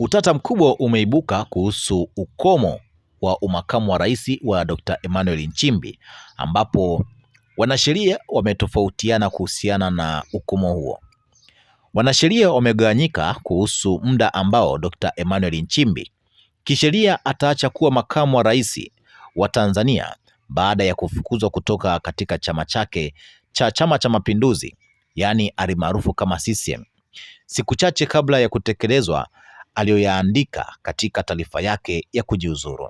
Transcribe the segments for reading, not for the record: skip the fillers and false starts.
Utata mkubwa umeibuka kuhusu ukomo wa umakamu wa rais wa Dr. Emmanuel Nchimbi, ambapo wanasheria wametofautiana kuhusiana na ukomo huo. Wanasheria wamegawanyika kuhusu muda ambao Dr. Emmanuel Nchimbi kisheria ataacha kuwa makamu wa rais wa Tanzania baada ya kufukuzwa kutoka katika chama chake cha Chama cha Mapinduzi, yaani alimaarufu kama CCM, siku chache kabla ya kutekelezwa aliyoyaandika katika taarifa yake ya kujiuzuru.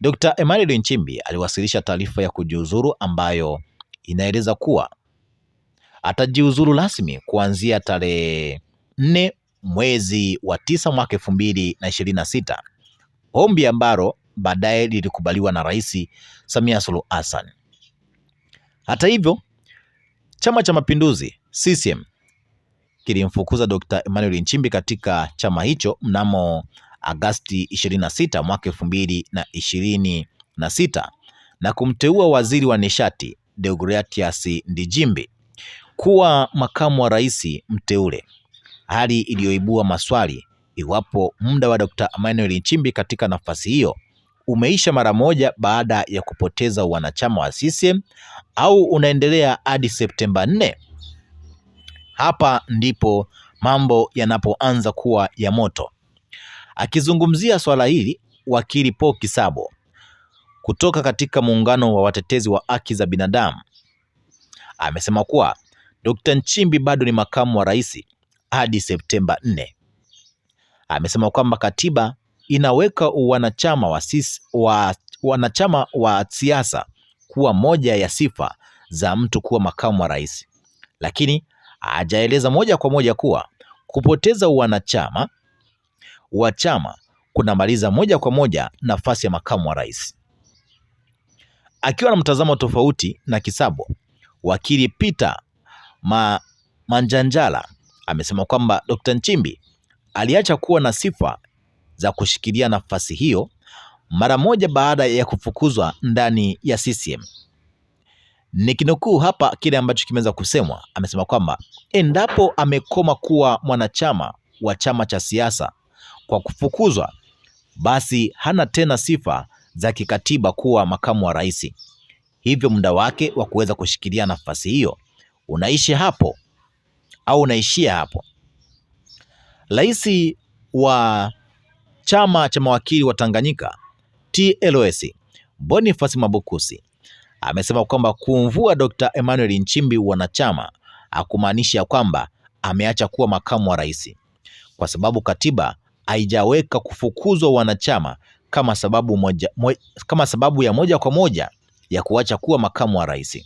Dr. Emmanuel Nchimbi aliwasilisha taarifa ya kujiuzuru ambayo inaeleza kuwa atajiuzuru rasmi kuanzia tarehe 4 mwezi wa 9 mwaka 2026, ombi ambalo baadaye lilikubaliwa na Rais Samia Suluhu Hassan. Hata hivyo, Chama cha Mapinduzi CCM kilimfukuza Dr. Emmanuel Nchimbi katika chama hicho mnamo Agasti 26 mwaka 2026 na kumteua waziri wa nishati Deogratias Ndejimbi kuwa makamu wa rais mteule, hali iliyoibua maswali iwapo muda wa Dr. Emmanuel Nchimbi katika nafasi hiyo umeisha mara moja baada ya kupoteza wanachama wa CCM au unaendelea hadi Septemba 4. Hapa ndipo mambo yanapoanza kuwa ya moto. Akizungumzia swala hili, wakili Paul Kisabo kutoka katika muungano wa watetezi wa haki za binadamu amesema kuwa Dr. Nchimbi bado ni makamu wa rais hadi Septemba 4. Amesema kwamba katiba inaweka wanachama wa siasa kuwa moja ya sifa za mtu kuwa makamu wa rais, lakini hajaeleza moja kwa moja kuwa kupoteza wanachama wa chama kunamaliza moja kwa moja nafasi ya makamu wa rais. Akiwa na mtazamo tofauti na Kisabo, wakili Peter Manjanjala amesema kwamba Dr. Nchimbi aliacha kuwa na sifa za kushikilia nafasi hiyo mara moja baada ya kufukuzwa ndani ya CCM. Nikinukuu hapa kile ambacho kimeweza kusemwa, amesema kwamba endapo amekoma kuwa mwanachama wa chama cha siasa kwa kufukuzwa, basi hana tena sifa za kikatiba kuwa makamu wa rais. Hivyo muda wake wa kuweza kushikilia nafasi hiyo unaishia hapo. Rais wa chama cha mawakili wa Tanganyika TLS Boniface Mwabukusi amesema kwamba kumvua Dr. Emmanuel Nchimbi wanachama hakumaanisha kwamba ameacha kuwa makamu wa rais, kwa sababu katiba haijaweka kufukuzwa wanachama kama sababu ya moja kwa moja ya kuacha kuwa makamu wa rais.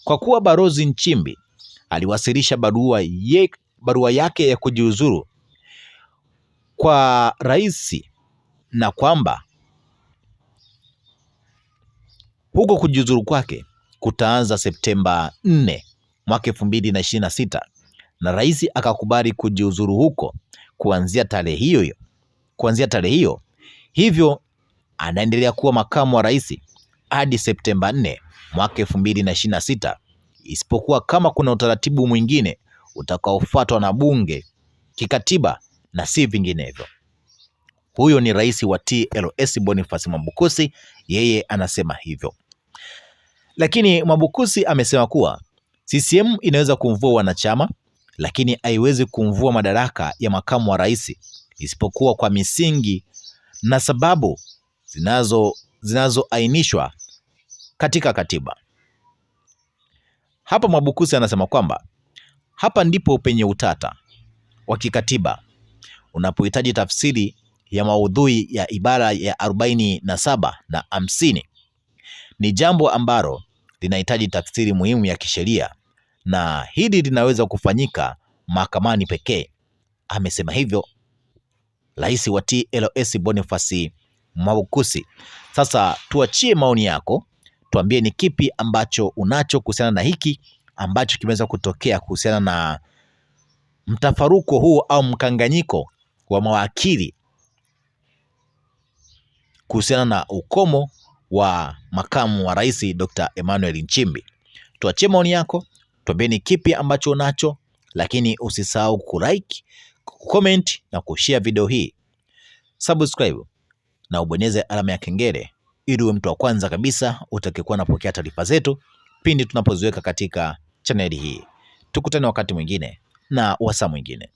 Kwa kuwa Balozi Nchimbi aliwasilisha barua yake ya kujiuzuru kwa rais na kwamba huko kujiuzuru kwake kutaanza Septemba 4 mwaka 2026 na rais akakubali kujiuzuru huko kuanzia tarehe hiyo, hivyo anaendelea kuwa makamu wa rais hadi Septemba 4 mwaka 2026, isipokuwa kama kuna utaratibu mwingine utakaofuatwa na bunge kikatiba na si vinginevyo. Huyo ni rais wa TLS Boniface Mwabukusi, yeye anasema hivyo. Lakini Mwabukusi amesema kuwa CCM inaweza kumvua wanachama, lakini haiwezi kumvua madaraka ya makamu wa rais, isipokuwa kwa misingi na sababu zinazoainishwa katika katiba. Hapa Mwabukusi anasema kwamba hapa ndipo penye utata wa kikatiba unapohitaji tafsiri ya maudhui ya ibara ya 47 na 50. Ni jambo ambalo linahitaji tafsiri muhimu ya kisheria na hili linaweza kufanyika mahakamani pekee. Amesema hivyo rais wa TLS Boniface Mwabukusi. Sasa tuachie maoni yako, tuambie ni kipi ambacho unacho kuhusiana na hiki ambacho kimeweza kutokea kuhusiana na mtafaruko huu au mkanganyiko wa mawakili kuhusiana na ukomo wa makamu wa rais Dr. Emmanuel Nchimbi. Tuachie maoni yako, tuambie ni kipi ambacho unacho, lakini usisahau kulike, kucomment na kushare video hii. Subscribe na ubonyeze alama ya kengele ili uwe mtu wa kwanza kabisa utakayekuwa unapokea taarifa zetu pindi tunapoziweka katika chaneli hii. Tukutane wakati mwingine na wasaa mwingine.